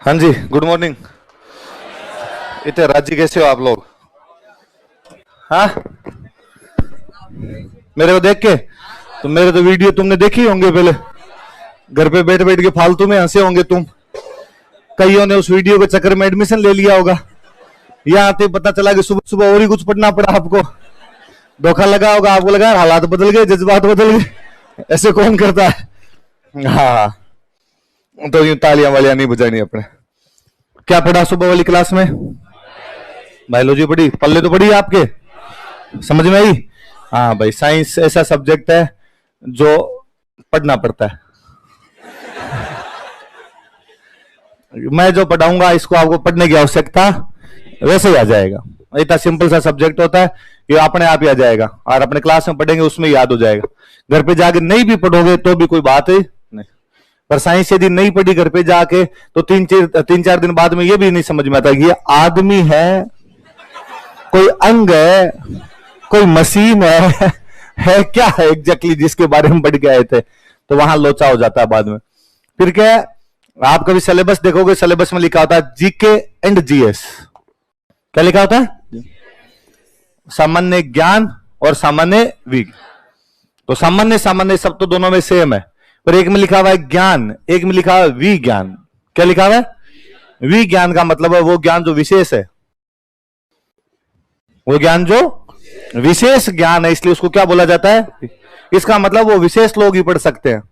हाँ जी, good morning. इतने राजी कैसे हो आप लोग? हाँ, मेरे को देख के तो मेरे तो वीडियो तुमने देखी होंगे पहले, घर पे बैठ बैठ के फालतू में हंसे होंगे तुम। कईयों ने उस वीडियो के चक्कर में एडमिशन ले लिया होगा। यहाँ आते पता चला कि सुबह सुबह और ही कुछ पढ़ना पड़ा आपको। धोखा लगा होगा, आपको लगा हालात बदल गए, जज्बात बदल गए। ऐसे कौन करता है? हाँ, तो यूं तालियां वालियां नहीं बजानी अपने। क्या पढ़ा सुबह वाली क्लास में? बायोलॉजी पढ़ी। पल्ले तो पढ़ी आपके, समझ में आई? हाँ भाई, साइंस ऐसा सब्जेक्ट है जो पढ़ना पड़ता है। मैं जो पढ़ाऊंगा इसको आपको पढ़ने की आवश्यकता वैसे ही आ जाएगा। इतना सिंपल सा सब्जेक्ट होता है कि अपने आप ही आ जाएगा, और अपने क्लास में पढ़ेंगे उसमें याद हो जाएगा। घर पे जाके नहीं भी पढ़ोगे तो भी कोई बात है नहीं। पर साइंस यदि नहीं पढ़ी घर पे जाके तो तीन चार दिन बाद में ये भी नहीं समझ में आता ये आदमी है, कोई अंग है, कोई मशीन है क्या है एग्जैक्टली जिसके बारे में पढ़ के आए थे। तो वहां लोचा हो जाता है बाद में। फिर क्या, आप कभी सिलेबस देखोगे, सिलेबस में लिखा होता है जीके एंड जीएस। क्या लिखा होता है? सामान्य ज्ञान और सामान्य विज्ञान। तो सामान्य सामान्य सब तो दोनों में सेम है, पर एक में लिखा हुआ है ज्ञान, एक में लिखा हुआ है विज्ञान। क्या लिखा हुआ है? विज्ञान का मतलब है वो ज्ञान जो विशेष है, वो ज्ञान जो विशेष ज्ञान है, इसलिए उसको क्या बोला जाता है? इसका मतलब वो विशेष लोग ही पढ़ सकते हैं,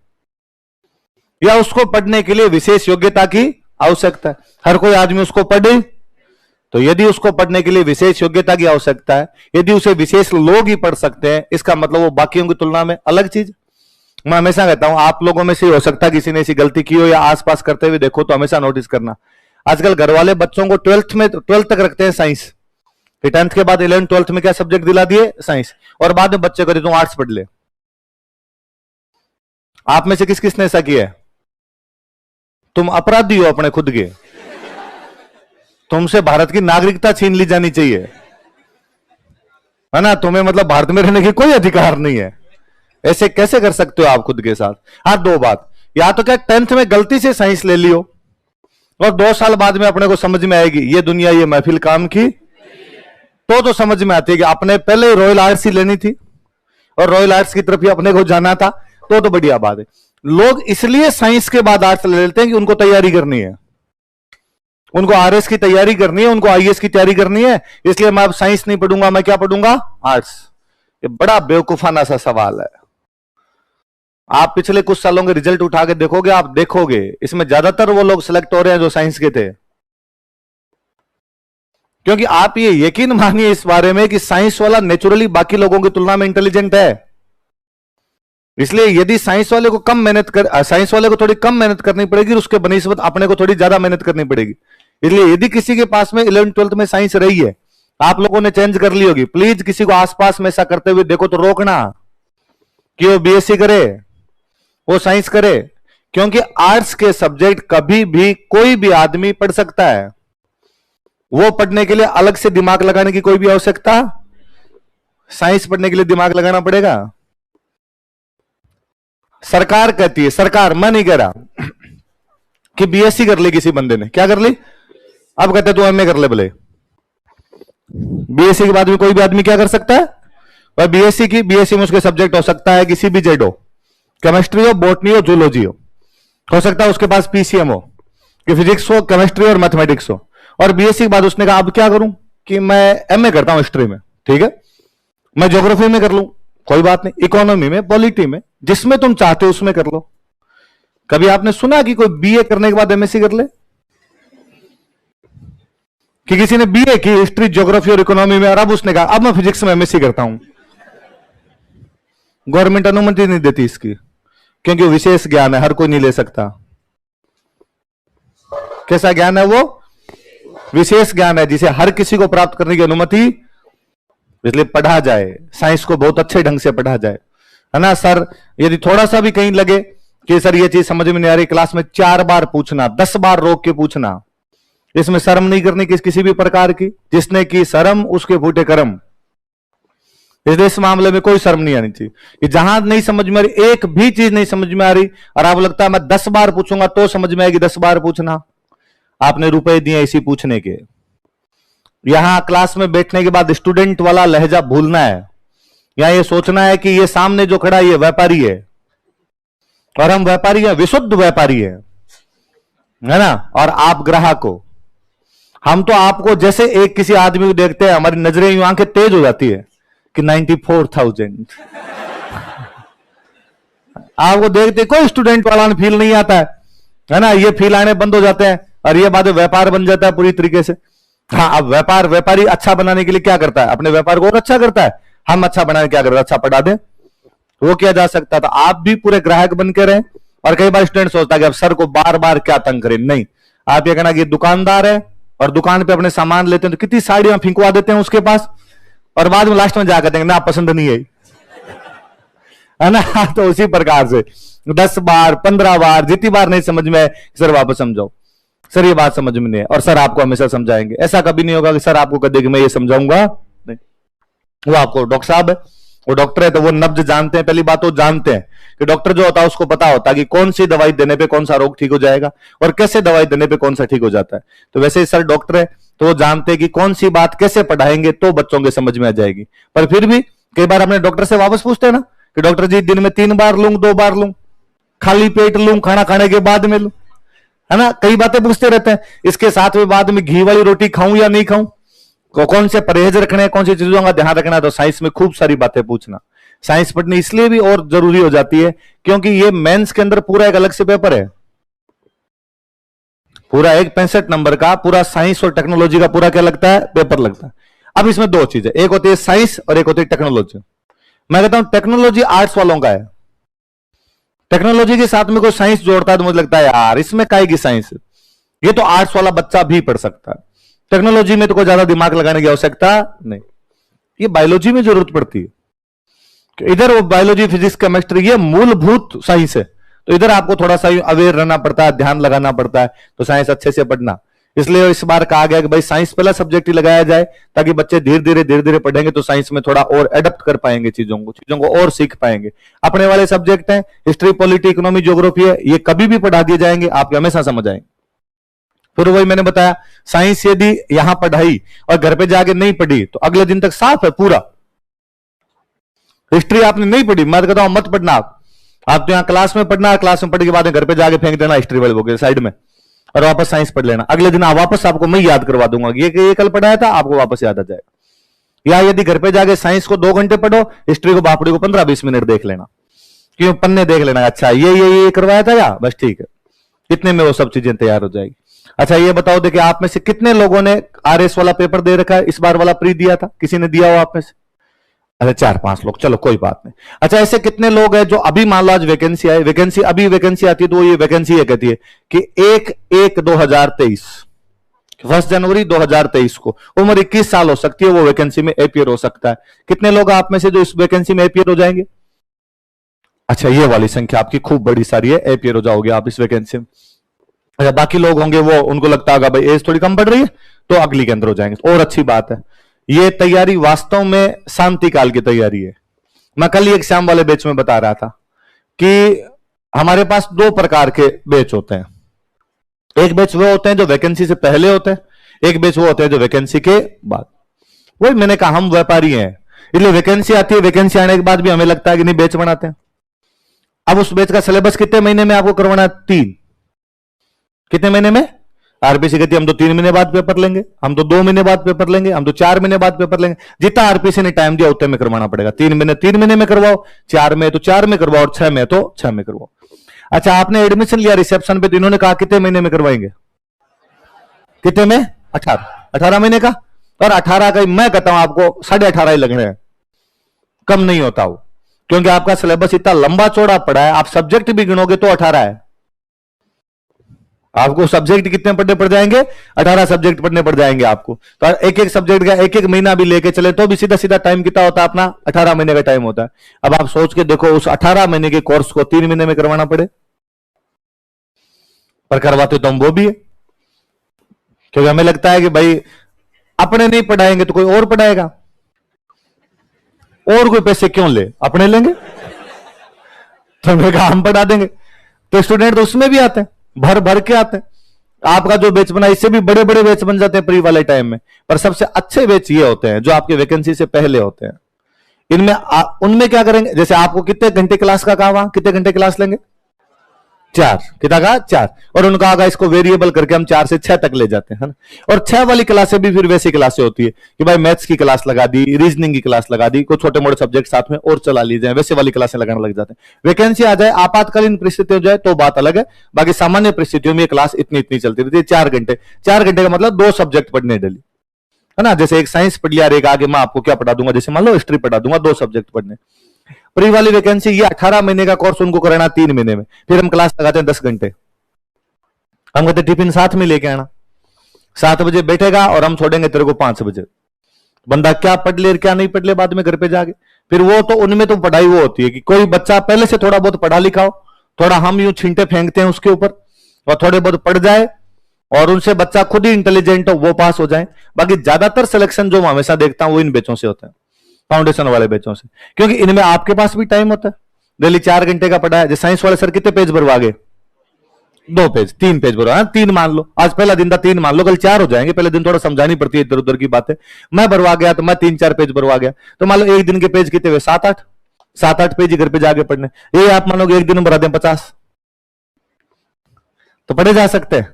या उसको पढ़ने के लिए विशेष योग्यता की आवश्यकता है। हर कोई आदमी उसको पढ़े, तो यदि उसको पढ़ने के लिए विशेष योग्यता की आवश्यकता है, यदि उसे विशेष लोग ही पढ़ सकते हैं, इसका मतलब वो बाकियों की तुलना में अलग चीज। मैं हमेशा कहता हूं, आप लोगों में से हो सकता है किसी ने ऐसी गलती की हो या आसपास करते हुए देखो, तो हमेशा नोटिस करना, आजकल घर वाले बच्चों को 12th तक रखते हैं साइंस, फिर 10th के बाद 11th 12th में क्या सब्जेक्ट दिला दिए? साइंस। और बाद में बच्चे को तुम आर्ट्स पढ़ ले। आप में से किस किसने ऐसा किया है? तुम अपराधी हो अपने खुद के, तुमसे भारत की नागरिकता छीन ली जानी चाहिए, है ना? तुम्हें मतलब भारत में रहने की कोई अधिकार नहीं है। ऐसे कैसे कर सकते हो आप खुद के साथ? हाँ, दो बात, या तो क्या 10th में गलती से साइंस ले लियो और 2 साल बाद में अपने को समझ में आएगी ये दुनिया ये महफिल काम की, तो समझ में आती है कि अपने पहले रॉयल आर्ट्स ही लेनी थी और रॉयल आर्ट्स की तरफ ही अपने को जाना था, तो बढ़िया बात है। लोग इसलिए साइंस के बाद आर्ट्स ले लेते हैं कि उनको तैयारी करनी है, उनको आरएस की तैयारी करनी है, उनको आईएएस की तैयारी करनी है, इसलिए मैं अब साइंस नहीं पढ़ूंगा, मैं क्या पढ़ूंगा? आर्ट्स। ये बड़ा बेवकूफाना सा सवाल है। आप पिछले कुछ सालों के रिजल्ट उठा के देखोगे, आप देखोगे इसमें ज्यादातर वो लोग सिलेक्ट हो रहे हैं जो साइंस के थे। क्योंकि आप ये यकीन मानिए इस बारे में कि साइंस वाला नेचुरली बाकी लोगों की तुलना में इंटेलिजेंट है। इसलिए यदि साइंस वाले को थोड़ी कम मेहनत करनी पड़ेगी, उसके बनिस्बत अपने को थोड़ी ज्यादा मेहनत करनी पड़ेगी। इसलिए यदि किसी के पास में 11th 12th में साइंस रही है, आप लोगों ने चेंज कर ली होगी, प्लीज किसी को आसपास में ऐसा करते हुए देखो तो रोकना कि वो बीएससी करे, वो साइंस करे। क्योंकि आर्ट्स के सब्जेक्ट कभी भी कोई भी आदमी पढ़ सकता है, वो पढ़ने के लिए अलग से दिमाग लगाने की कोई भी आवश्यकता। साइंस पढ़ने के लिए दिमाग लगाना पड़ेगा। सरकार कहती है, सरकार, मैं नहीं कह रहा, कि बीएससी कर ली किसी बंदे ने, क्या कर ली? अब कहते तू एमए कर ले भले। बीएससी के बाद भी कोई भी आदमी क्या कर सकता है? और बीएससी में उसके सब्जेक्ट हो सकता है किसी भी जेड हो, केमिस्ट्री हो, बॉटनी हो, जूलॉजी हो सकता है उसके पास पीसीएम हो, कि फिजिक्स हो, केमिस्ट्री और मैथमेटिक्स हो। और बीएससी के बाद उसने कहा अब क्या करूं कि मैं एमए करता हूं हिस्ट्री में, ठीक है, मैं ज्योग्राफी में कर लूं, कोई बात नहीं, इकोनॉमी में, पॉलिटी में, जिसमें तुम चाहते हो उसमें कर लो। कभी आपने सुना कि कोई बीए करने के बाद एमएससी कर ले? कि किसी ने बीए की हिस्ट्री, ज्योग्राफी और इकोनॉमी में, और अब उसने कहा अब मैं फिजिक्स में एमएससी करता हूं। गवर्नमेंट अनुमति नहीं देती इसकी, क्योंकि विशेष ज्ञान है, हर कोई नहीं ले सकता। कैसा ज्ञान है वो? विशेष ज्ञान है, जिसे हर किसी को प्राप्त करने की अनुमति, इसलिए पढ़ा जाए, साइंस को बहुत अच्छे ढंग से पढ़ा जाए, है ना सर? यदि थोड़ा सा भी कहीं लगे कि सर ये चीज समझ में नहीं आ रही, क्लास में 4 बार पूछना, 10 बार रोक के पूछना। इसमें शर्म नहीं करनी किसी भी प्रकार की, जिसने की शर्म उसके फूटे कर्म। इसलिए इस मामले में कोई शर्म नहीं आनी चाहिए कि जहां नहीं समझ में आ रही, एक भी चीज नहीं समझ में आ रही और आपको लगता है मैं 10 बार पूछूंगा तो समझ में आएगी, 10 बार पूछना। आपने रुपए दिए इसी पूछने के। यहां क्लास में बैठने के बाद स्टूडेंट वाला लहजा भूलना है। यहां ये सोचना है कि ये सामने जो खड़ा है ये व्यापारी है और हम व्यापारी हैं, विशुद्ध व्यापारी है ना, और आप ग्राहक हो। हम तो आपको जैसे एक किसी आदमी को देखते हैं हमारी नजरें यूं आंखें तेज हो जाती है कि 94,000 आपको देखते कोई स्टूडेंट वाला फील नहीं आता है ना, ये फील आने बंद हो जाते हैं और ये बाद में व्यापार बन जाता है पूरी तरीके से। हाँ, अब व्यापारी अच्छा बनाने के लिए क्या करता है, अपने व्यापार को और अच्छा करता है। हम अच्छा बनाने क्या करते हैं, अच्छा पढ़ा दें, वो किया जा सकता था। आप भी पूरे ग्राहक बन के रहे। और कई बार स्टूडेंट सोचता है कि अब सर को बार बार क्या तंग करें, नहीं, आप ये कहना कि दुकानदार है और दुकान पे अपने सामान लेते हैं तो कितनी साड़ियां फिंकवा देते हैं उसके पास और बाद में लास्ट में जाकर देंगे ना पसंद नहीं है ना। तो उसी प्रकार से 10 बार 15 बार जितनी बार नहीं समझ में, सर वापस समझाओ, सर ये बात समझ में नहीं है, और सर आपको हमेशा समझाएंगे। ऐसा कभी नहीं होगा कि सर आपको कह दे कि मैं ये समझाऊंगा, नहीं। वो आपको डॉक्टर साहब है, वो डॉक्टर है तो वो नब्ज जानते हैं। पहली बात वो जानते हैं कि डॉक्टर जो होता है उसको पता होता है कि कौन सी दवाई देने पे कौन सा रोग ठीक हो जाएगा और कैसे दवाई देने पे कौन सा ठीक हो जाता है। तो वैसे ही सर डॉक्टर है तो वो जानते हैं कि कौन सी बात कैसे पढ़ाएंगे तो बच्चों के समझ में आ जाएगी। पर फिर भी कई बार अपने डॉक्टर से वापस पूछते हैं ना कि डॉक्टर जी दिन में 3 बार लूं, 2 बार लूं, खाली पेट लूं, खाना खाने के बाद में लूं, है ना, कई बातें पूछते रहते हैं। इसके साथ में बाद में घी वाली रोटी खाऊं या नहीं खाऊं, कौन से परहेज रखने, कौन सी चीजों का ध्यान रखना है। तो साइंस में खूब सारी बातें पूछना। साइंस पढ़नी इसलिए भी और जरूरी हो जाती है क्योंकि ये मेंस के अंदर पूरा एक अलग से पेपर है, पूरा एक 65 नंबर का पूरा साइंस और टेक्नोलॉजी का पूरा क्या लगता है, पेपर लगता है। अब इसमें 2 चीजें, एक होती है साइंस और एक होती है टेक्नोलॉजी। मैं कहता हूं टेक्नोलॉजी आर्ट्स वालों का है, टेक्नोलॉजी के साथ में कोई साइंस जोड़ता है तो मुझे लगता है यार इसमें काहे की साइंस, ये तो आर्ट्स वाला बच्चा भी पढ़ सकता है। टेक्नोलॉजी में तो कोई ज्यादा दिमाग लगाने की आवश्यकता नहीं, ये बायोलॉजी में जरूरत पड़ती है। इधर वो बायोलॉजी फिजिक्स केमिस्ट्री ये मूलभूत साइंस है, तो इधर आपको थोड़ा सा अवेयर रहना पड़ता है, ध्यान लगाना पड़ता है, तो साइंस अच्छे से पढ़ना। इसलिए इस बार कहा गया कि भाई साइंस पहला सब्जेक्ट ही लगाया जाए ताकि बच्चे धीरे धीरे पढ़ेंगे तो साइंस में थोड़ा और एडप्ट कर पाएंगे, चीजों को और सीख पाएंगे। अपने वाले सब्जेक्ट हैं हिस्ट्री, पॉलिटी, इकोनॉमी, ज्योग्राफी है, ये कभी भी पढ़ा दिए जाएंगे, आप हमेशा समझ आएंगे। फिर वही मैंने बताया साइंस यदि यहां पढ़ाई और घर पे जाके नहीं पढ़ी तो अगले दिन तक साफ है पूरा। हिस्ट्री आपने नहीं पढ़ी, मैं तो कहता हूं मत पढ़ना, आप तो यहां क्लास में पढ़ना, क्लास में पढ़ने के बाद घर पे जाके फेंक देना हिस्ट्री वाले बुक साइड में और वापस साइंस पढ़ लेना। अगले दिन वापस आपको मैं याद करवा दूंगा, ये कल पढ़ाया था, आपको वापस याद आ जाएगा। या यदि घर पे जाके साइंस को 2 घंटे पढ़ो, हिस्ट्री को बापड़ी को 15-20 मिनट देख लेना, क्यों पन्ने देख लेना, अच्छा ये करवाया था या बस ठीक है, इतने में वो सब चीजें तैयार हो जाएगी। अच्छा ये बताओ देखिए आप में से कितने लोगों ने आरएस वाला पेपर दे रखा है, इस बार वाला प्री दिया था, किसी ने दिया हो आप में से? अच्छा 4-5 लोग, चलो कोई बात नहीं। अच्छा ऐसे कितने लोग हैं जो अभी मान लो आज वैकेंसी आई, अभी वैकेंसी आती है तो ये वैकेंसी ये कहती है कि 1/1/2023 1 जनवरी 2023 को उम्र 21 साल हो सकती है, वो वैकेंसी में अपियर हो सकता है। कितने लोग आप में से जो इस वैकेंसी में अपियर हो जाएंगे? अच्छा ये वाली संख्या आपकी खूब बड़ी सारी है, अपियर हो जाओगे आप इस वैकेंसी में। अच्छा बाकी लोग होंगे वो उनको लगता होगा भाई एज थोड़ी कम बढ़ रही है तो अगली के अंदर हो जाएंगे, और अच्छी बात है। ये तैयारी वास्तव में शांति काल की तैयारी है। मैं कल ही एक शाम वाले बैच में बता रहा था कि हमारे पास 2 प्रकार के बैच होते हैं। एक बैच वो होते हैं जो वैकेंसी से पहले होते हैं, एक बैच वो होते हैं जो वैकेंसी के बाद। वही मैंने कहा हम व्यापारी हैं, इसलिए वैकेंसी आती है, वैकेंसी आने के बाद भी हमें लगता है कि नहीं बैच बनाते हैं। अब उस बैच का सिलेबस कितने महीने में आपको करवाना है? 3। कितने महीने में? आरपीसी कहती है हम तो 3 महीने बाद पेपर लेंगे, हम तो 2 महीने बाद पेपर लेंगे, हम तो 4 महीने बाद पेपर लेंगे। जितना आरपीसी ने टाइम दिया उतने में करवाना पड़ेगा। 3 महीने में करवाओ, 4 में तो 4 में करवाओ और 6 में तो 6 में करवाओ। अच्छा आपने एडमिशन लिया रिसेप्शन पे तो इन्होंने कहा कितने महीने में करवाएंगे? कितने में? 18 महीने का। और 18 का मैं कहता हूं आपको 18.5 ही लगने हैं, कम नहीं होता वो, क्योंकि आपका सिलेबस इतना लंबा चौड़ा पड़ा है। आप सब्जेक्ट भी गिनोगे तो 18 है। आपको सब्जेक्ट कितने पढ़ने पड़ जाएंगे? 18 सब्जेक्ट पढ़ने पड़ जाएंगे आपको। तो एक एक सब्जेक्ट का एक एक महीना भी लेके चले तो भी सीधा सीधा टाइम कितना होता है अपना? 18 महीने का टाइम होता है। अब आप सोच के देखो उस 18 महीने के कोर्स को 3 महीने में करवाना पड़े, पर करवाते तो हम वो भी है, क्योंकि हमें लगता है कि भाई अपने नहीं पढ़ाएंगे तो कोई और पढ़ाएगा, और कोई पैसे क्यों ले, अपने लेंगे। तो हमने कहा हम पढ़ा देंगे। तो स्टूडेंट तो उसमें भी आते हैं, भर भर के आते हैं। आपका जो बैच बना इससे भी बड़े बड़े बैच बन जाते हैं प्री वाले टाइम में, पर सबसे अच्छे बैच ये होते हैं जो आपके वैकेंसी से पहले होते हैं। इनमें उनमें क्या करेंगे, जैसे आपको कितने घंटे क्लास का कहा, वहां कितने घंटे क्लास लेंगे, 4, कितना कहा 4, और उनका आगा इसको वेरिएबल करके हम 4 से 6 तक ले जाते हैं, है ना। और 6 वाली क्लासें भी फिर वैसी क्लासें होती है कि भाई मैथ्स की क्लास लगा दी, रीजनिंग की क्लास लगा दी, कुछ छोटे मोटे सब्जेक्ट साथ में और चला ली जाए, वैसे वाली क्लासें लगाने लग जाते हैं। वैकेंसी आ जाए, आपातकालीन परिस्थितियों जाए तो बात अलग है, बाकी सामान्य परिस्थितियों में ये क्लास इतनी इतनी चलती रहती है, 4 घंटे। 4 घंटे का मतलब 2 सब्जेक्ट पढ़ने डेली, है ना। जैसे एक साइंस पढ़ लिया, एक आगे मैं आपको क्या पढ़ा दूंगा, जैसे मान लो हिस्ट्री पढ़ा दूंगा, 2 सब्जेक्ट पढ़ने। प्री वाली वैकेंसी ये 18 महीने का कोर्स उनको कराना 3 महीने में, फिर हम क्लास लगाते हैं 10 घंटे। हम कहते टिफिन साथ में लेके आना, 7 बजे बैठेगा और हम छोड़ेंगे तेरे को 5 बजे। बंदा क्या पढ़ ले क्या नहीं पढ़ ले बाद में घर पे जाके, फिर वो तो उनमें तो पढ़ाई वो होती है कि कोई बच्चा पहले से थोड़ा बहुत पढ़ा लिखा हो, थोड़ा हम यूं छींटे फेंकते हैं उसके ऊपर, और थोड़े बहुत पढ़ जाए और उनसे बच्चा खुद ही इंटेलिजेंट हो, वो पास हो जाए। बाकी ज्यादातर सिलेक्शन जो मैं हमेशा देखता हूं वो इन बैचों से होता है, फाउंडेशन वाले बैचों से, क्योंकि इनमें आपके पास भी टाइम होता है। डेली 4 घंटे का पढ़ा है। जैसे साइंस वाले सर कितने पेज भरवा गए, 2 पेज, 3 पेज भरवा, 3 मान लो, आज पहला दिन था 3 मान लो, कल 4 हो जाएंगे। पहले दिन थोड़ा समझानी पड़ती है इधर उधर की बातें। मैं भरवा गया तो मैं 3-4 पेज भरवा गया, तो मान लो एक दिन के पेज कितने हुए, 7-8 पेज ही घर पे जाके पढ़ने। ये आप मानोगे एक दिन में भरा दें 50, तो पढ़े जा सकते हैं?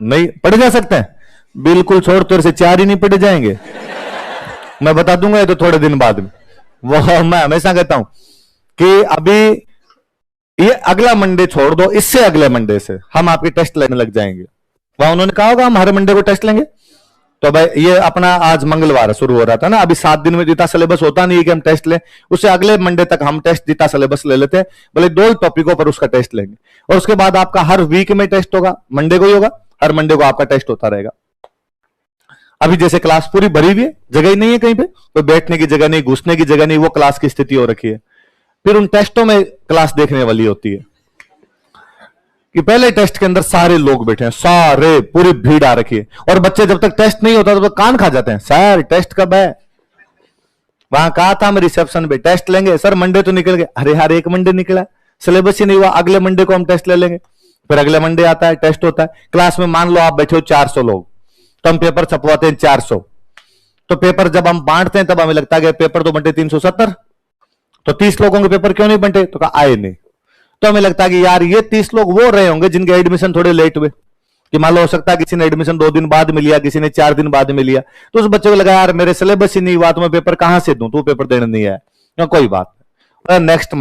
नहीं पढ़े जा सकते हैं, बिल्कुल छोड़, तेरे से 4 ही नहीं पढ़े जाएंगे। मैं बता दूंगा ये तो थोड़े दिन बाद में। वो मैं हमेशा कहता हूं कि अभी ये अगला मंडे छोड़ दो, इससे अगले मंडे से हम आपकी टेस्ट लेने लग जाएंगे। वहां उन्होंने कहा होगा हम हर मंडे को टेस्ट लेंगे, तो भाई ये अपना आज मंगलवार शुरू हो रहा था ना, अभी 7 दिन में जितना सिलेबस होता नहीं है कि हम टेस्ट लें, उससे अगले मंडे तक हम टेस्ट जितना सिलेबस ले लेते हैं, भले 2 टॉपिकों पर उसका टेस्ट लेंगे। और उसके बाद आपका हर वीक में टेस्ट होगा, मंडे को ही होगा, हर मंडे को आपका टेस्ट होता रहेगा। अभी जैसे क्लास पूरी भरी हुई है, जगह ही नहीं है कहीं पे, कोई बैठने की जगह नहीं, घुसने की जगह नहीं, वो क्लास की स्थिति हो रखी है। फिर उन टेस्टों में क्लास देखने वाली होती है कि पहले टेस्ट के अंदर सारे लोग बैठे हैं, सारे पूरी भीड़ आ रखी है, और बच्चे जब तक टेस्ट नहीं होता तब तक कान खा जाते हैं, सर टेस्ट कब है। वहां कहा था मैं रिसेप्शन पे टेस्ट लेंगे, सर मंडे तो निकल गए। अरे यार एक मंडे निकला, सिलेबस ही नहीं हुआ, अगले मंडे को हम टेस्ट ले लेंगे। फिर अगले मंडे आता है, टेस्ट होता है। क्लास में मान लो आप बैठे हो 400 लोग, तो हम पेपर छपवाते हैं 400, तो पेपर जब हम बांटते हैं तब हमें लगता है कि पेपर तो बंटे 370, तो 30 लोगों के पेपर क्यों नहीं बंटे, तो कहा आए नहीं। तो हमें लगता है कि यार ये 30 लोग वो रहे होंगे जिनके एडमिशन थोड़े लेट हुए, कि मान लो हो सकता है किसी ने एडमिशन 2 दिन बाद में लिया, किसी ने 4 दिन बाद में लिया, तो उस बच्चे को लगा यार मेरे सिलेबस ही नहीं हुआ तो मैं पेपर कहां से दूं, तो पेपर देने नहीं आया, तो कोई बात नहीं, नेक्स्ट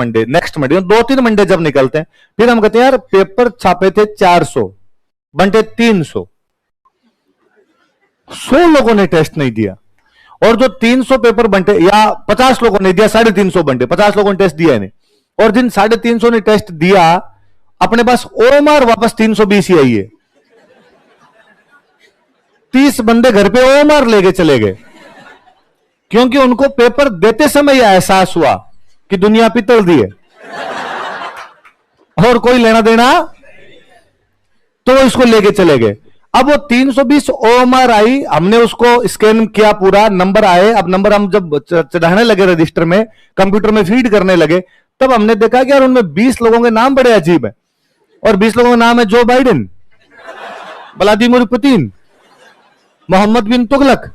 मंडे 2-3 मंडे जब निकलते हैं, फिर हम कहते हैं यार पेपर छापे थे 400 बंटे 300, 100 लोगों ने टेस्ट नहीं दिया, और जो 300 पेपर बंटे, या 50 लोगों ने दिया 350 बंटे, 50 लोगों ने टेस्ट दिया नहीं, और जिन 350 ने टेस्ट दिया अपने पास ओमार वापस 320 ही आई है। 30 बंदे घर पे ओमार लेके चले गए, क्योंकि उनको पेपर देते समय यह एहसास हुआ कि दुनिया पितल दी है और कोई लेना देना, तो वो इसको लेके चले गए। अब वो 320 ओएमआर आई, हमने उसको स्कैन किया, पूरा नंबर आए। अब नंबर हम जब चढ़ाने लगे रजिस्टर में, कंप्यूटर में फीड करने लगे, तब हमने देखा कि यार उनमें 20 लोगों के नाम बड़े अजीब है, और 20 लोगों का नाम है Joe Biden, Vladimir Putin, Mohammad bin Tughlaq,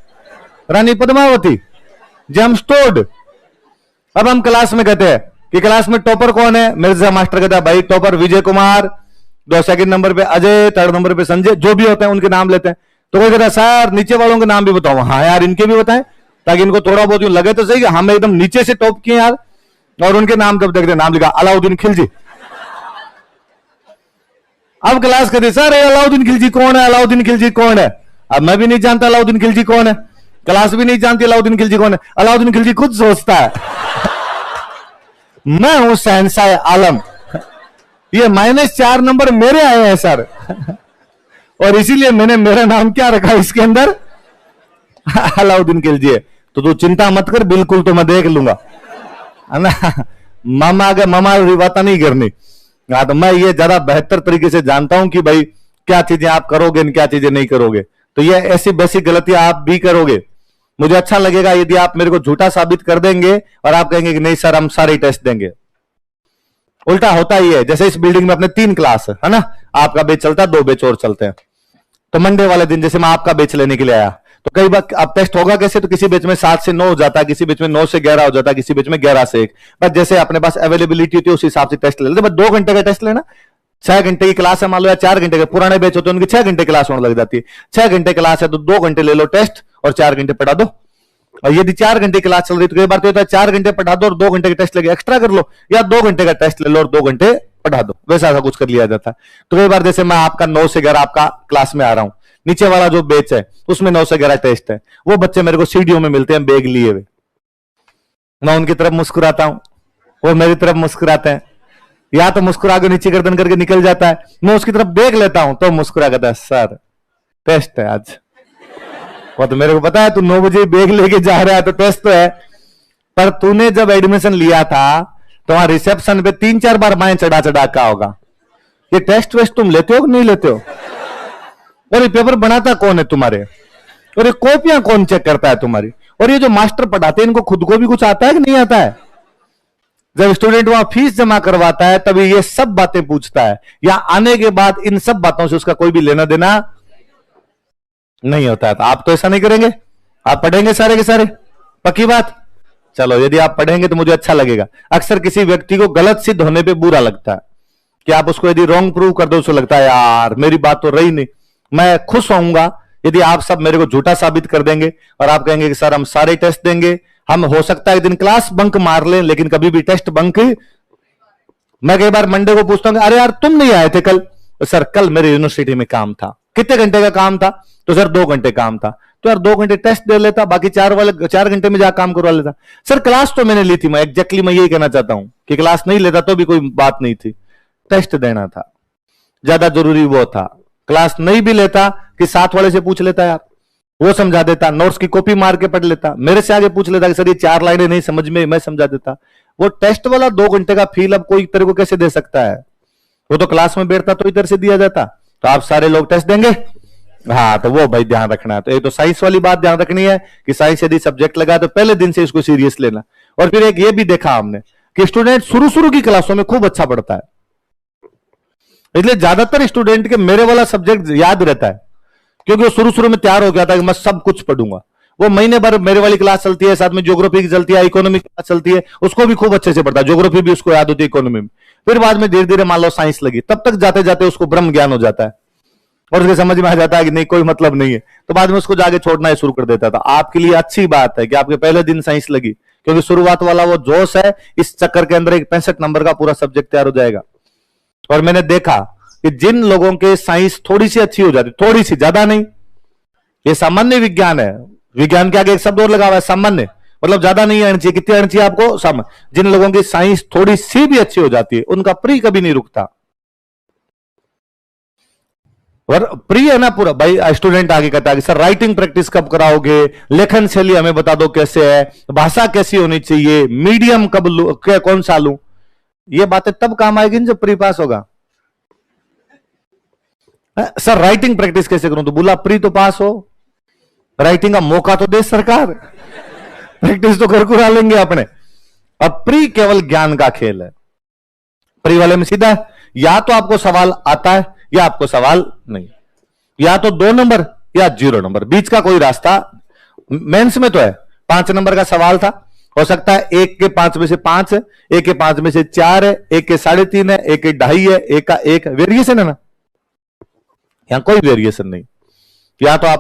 Rani Padmavati, James Tod. अब हम क्लास में कहते हैं कि क्लास में टॉपर कौन है, मिर्जा मास्टर कहता है भाई टॉपर विजय कुमार, 2 नंबर पे अजय, 3rd नंबर पे संजय, जो भी होते हैं उनके नाम लेते हैं। तो कोई कहता है सर नीचे वालों के नाम भी बताओ, हाँ यार इनके भी बताएं, ताकि इनको थोड़ा बहुत यूं लगे तो सही कि हम एकदम नीचे से टॉप किए यार। और उनके नाम कब देखते, नाम लिखा अलाउद्दीन खिलजी। अब क्लास कहती सर अलाउद्दीन खिलजी कौन है, अलाउद्दीन खिलजी कौन है। अब मैं भी नहीं जानता अलाउद्दीन खिलजी कौन है, क्लास भी नहीं जानती अलाउद्दीन खिलजी कौन है। अलाउद्दीन खिलजी खुद सोचता है मैं हूं शहंशाह आलम, ये -4 नंबर मेरे आए हैं सर और इसीलिए मैंने मेरा नाम क्या रखा इसके अंदर, अलाउद्दीन खिलजी है। तो तू चिंता मत कर, बिल्कुल तो मैं देख लूंगा, है ना। मामा के मामा बात नहीं करनी। हाँ, तो मैं ये ज्यादा बेहतर तरीके से जानता हूं कि भाई क्या चीजें आप करोगे, क्या चीजें नहीं करोगे। तो ये ऐसी बेसिक गलतियां आप भी करोगे। मुझे अच्छा लगेगा यदि आप मेरे को झूठा साबित कर देंगे और आप कहेंगे कि नहीं सर हम सारे टेस्ट देंगे। उल्टा होता ही है। जैसे इस बिल्डिंग में अपने 3 क्लास है ना, आपका बैच चलता है, 2 बैच और चलते हैं। तो मंडे वाले दिन जैसे मैं आपका बैच लेने के लिए आया, तो कई बार अब टेस्ट होगा कैसे, तो किसी बैच में 7 से 9 हो जाता है, किसी बैच में 9 से 11 हो जाता है, किसी बैच में 11 से 1। बस जैसे अपने पास अवेलेबिलिटी होती है उस हिसाब से टेस्ट ले लेते। बस 2 घंटे का टेस्ट लेना, 6 घंटे की क्लास है मान लो, या 4 घंटे के पुराने बैच होते हैं उनकी 6 घंटे क्लास होने लग जाती है। 6 घंटे क्लास है तो 2 घंटे ले लो टेस्ट और 4 घंटे पढ़ा दो। और यदि 4 घंटे क्लास चल रही तो कई बार तो होता है 4 घंटे पढ़ा दो और 2 घंटे का टेस्ट लेके एक्स्ट्रा कर लो, या 2 घंटे का टेस्ट ले लो और 2 घंटे पढ़ा दो, वैसा ऐसा कुछ कर लिया जाता है। तो कई बार जैसे मैं आपका 9 से 11 आपका क्लास में आ रहा हूं, नीचे वाला जो बैच है उसमें 9 से 11 टेस्ट है, वो बच्चे मेरे को सीढ़ियों में मिलते हैं बैग लिए हुए, मैं उनकी तरफ मुस्कुराता हूं, वो मेरी तरफ मुस्कुराते हैं, या तो मुस्कुरा के नीचे गर्दन करके निकल जाता है, मैं उसकी तरफ बैग लेता हूं तो मुस्कुरा करता है, सर टेस्ट है आज। वो तो मेरे को पता है तू 9 बजे बैग लेके जा रहा है तो टेस्ट तो है, पर तूने जब एडमिशन लिया था तो वहां रिसेप्शन पे 3-4 बार माएं चढ़ा चढ़ा का होगा, ये टेस्ट वेस्ट तुम लेते हो कि नहीं लेते हो, और ये पेपर बनाता कौन है तुम्हारे, और ये कॉपियां कौन चेक करता है तुम्हारी, और ये जो मास्टर पढ़ाते हैं इनको खुद को भी कुछ आता है कि नहीं आता है। जब स्टूडेंट वहां फीस जमा करवाता है तभी ये सब बातें पूछता है, या आने के बाद इन सब बातों से उसका कोई भी लेना देना नहीं होता है। तो आप तो ऐसा नहीं करेंगे, आप पढ़ेंगे सारे के सारे, पक्की बात। चलो यदि आप पढ़ेंगे तो मुझे अच्छा लगेगा। अक्सर किसी व्यक्ति को गलत सिद्ध होने पे बुरा लगता है कि आप उसको यदि रॉन्ग प्रूव कर दो, उसको लगता है यार मेरी बात तो रही नहीं। मैं खुश होऊंगा यदि आप सब मेरे को झूठा साबित कर देंगे और आप कहेंगे कि सर हम सारे टेस्ट देंगे, हम हो सकता है एक दिन क्लास बंक मार लें लेकिन कभी भी टेस्ट बंक। मैं कई बार मंडे को पूछता हूं अरे यार तुम नहीं आए थे कल, तो सर कल मेरे यूनिवर्सिटी में काम था। कितने घंटे का काम था, तो सर 2 घंटे काम था। तो यार 2 घंटे टेस्ट दे लेता, बाकी 4 घंटे में जाकर काम करवा लेता। सर क्लास तो मैंने ली थी, मैं एग्जैक्टली मैं यही कहना चाहता हूं कि क्लास नहीं लेता तो भी कोई बात नहीं थी, टेस्ट देना था ज्यादा जरूरी वो था। क्लास नहीं भी लेता कि साथ वाले से पूछ लेता, यार वो समझा देता, नोट्स की कॉपी मार के पढ़ लेता, मेरे से आगे पूछ लेता कि सर ये 4 लाइनें नहीं समझ में, मैं समझा देता। वो टेस्ट वाला 2 घंटे का फील अब कोई तेरे को कैसे दे सकता है, वो तो क्लास में बैठता तो इधर से दिया जाता। तो आप सारे लोग टेस्ट देंगे, हाँ तो वो भाई ध्यान रखना है। तो एक तो साइंस वाली बात ध्यान रखनी है कि साइंस यदि सब्जेक्ट लगा तो पहले दिन से इसको सीरियस लेना। और फिर एक ये भी देखा हमने कि स्टूडेंट शुरू की क्लासों में खूब अच्छा पढ़ता है, इसलिए ज्यादातर स्टूडेंट के मेरे वाला सब्जेक्ट याद रहता है, क्योंकि वो शुरू में तैयार हो गया था कि मैं सब कुछ पढ़ूंगा। वो महीने भर मेरे वाली क्लास चलती है, साथ में ज्योग्राफी की चलती है, इकोनॉमी की क्लास चलती है, उसको भी खूब अच्छे से पढ़ता है, ज्योग्राफी भी उसको याद होती है, इकोनॉमी में। फिर बाद में धीरे धीरे मान लो साइंस लगी, तब तक जाते जाते उसको ब्रह्म ज्ञान हो जाता है और उसके समझ में आ जाता है कि नहीं कोई मतलब नहीं है, तो बाद में उसको जाके छोड़ना शुरू कर देता था। आपके लिए अच्छी बात है कि आपके पहले दिन साइंस लगी, क्योंकि शुरुआत वाला वो जोश है, इस चक्कर के अंदर एक 65 नंबर का पूरा सब्जेक्ट तैयार हो जाएगा। और मैंने देखा कि जिन लोगों के साइंस थोड़ी सी अच्छी हो जाती, थोड़ी सी, ज्यादा नहीं, ये सामान्य विज्ञान है, विज्ञान के आगे एक शब्द और लगा हुआ है सामान्य, मतलब ज्यादा नहीं आनी चाहिए। कितनी आनी चाहिए आपको, सामान्य। जिन लोगों की साइंस थोड़ी सी भी अच्छी हो जाती है उनका प्री कभी नहीं रुकता। और प्री है ना पूरा, भाई स्टूडेंट आगे कहता है कि सर राइटिंग प्रैक्टिस कब कराओगे, लेखन शैली हमें बता दो कैसे है, भाषा कैसी होनी चाहिए, मीडियम कब लूं, कौन सा लूं। ये बातें तब काम आएगी जब प्री पास होगा। सर राइटिंग प्रैक्टिस कैसे करूं, तो बोला प्री तो पास हो, राइटिंग का मौका तो दे सरकार, प्रैक्टिस तो कर करा लेंगे अपने। अब प्री केवल ज्ञान का खेल है। प्री वाले में सीधा या तो आपको सवाल आता है या आपको सवाल नहीं, या तो 2 नंबर या 0 नंबर, बीच का कोई रास्ता। मेंस में तो है 5 नंबर का सवाल था, हो सकता है 1 के 5 में से 5 है, 1 के 5 में से 4 है, 1 के 3.5 है, 1 के 2.5 है, 1 का 1 वेरिएशन है ना, यहां कोई वेरिएशन नहीं। या तो आप